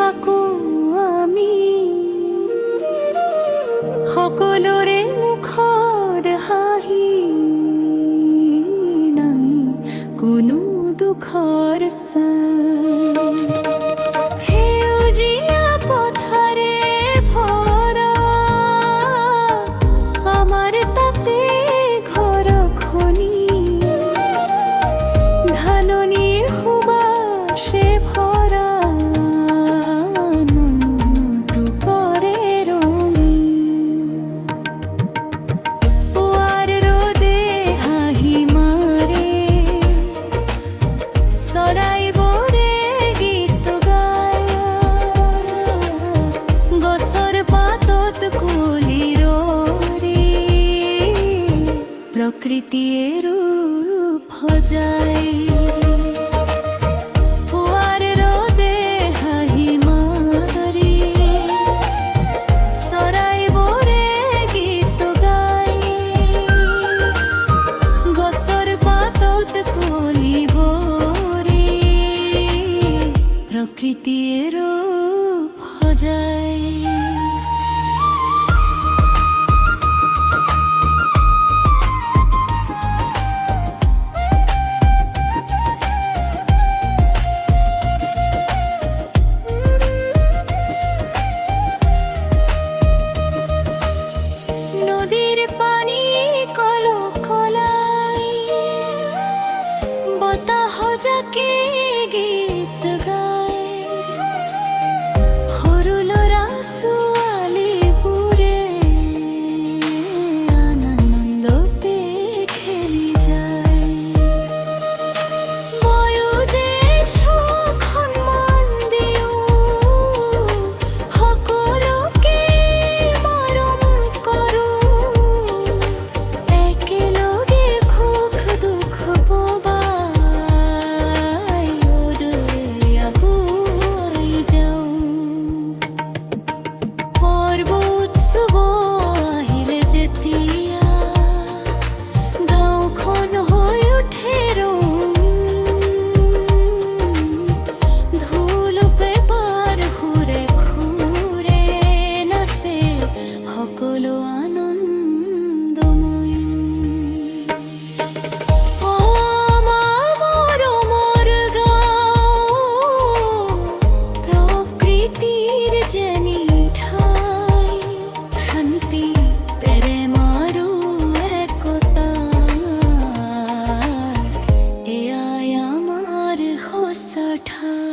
থাকো আমি সকলোৰে মুখৰ হাঁহি নাই কোনো দুখৰ ছাঁ সেউজীয়া পথাৰে ভৰা আমাৰ তাতে ঘৰখনি ধাননিৰ সুবাসে ভৰা মনটো কৰে ৰঙীন পুৱাৰ ৰ'দে হাঁহি মাৰে চৰাইবোৰে গীত গায় গছৰ পাতত কুলিৰ প্ৰকৃতিয়ে ৰূপ সজায় পুৱাৰ ৰ'দে হাঁহি মাৰে চৰাইবোৰে গীত গায় গছৰ পাতত কুলিবোৰে প্ৰকৃতিয়ে ৰূপ সজায় নদীৰ পানী কলকলাই বতাহ জাকে গীত গায় সৰু ল'ৰা ছোৱালীবোৰে আনন্দতে খেলি যায় ময়ো যে সুখ সন্মান দিওঁ সকলোকে মৰম কৰোঁ একেলগে সুখ দুখ ভগাই অদূৰে আগুৱাই যাওঁ পৰ্বত চুব আহিলে যেতিয়া গাঁওখন হৈ উঠে ঢোল পেপাৰ সুৰে সুৰে নাচে সকলো আনন্দময় আমাৰ মৰমৰ গাঁও প্ৰকৃতিৰ যেনি ঠাই শান্তি প্ৰেম আৰু একতাৰ এয়াই আমাৰ সঁচা ঠাই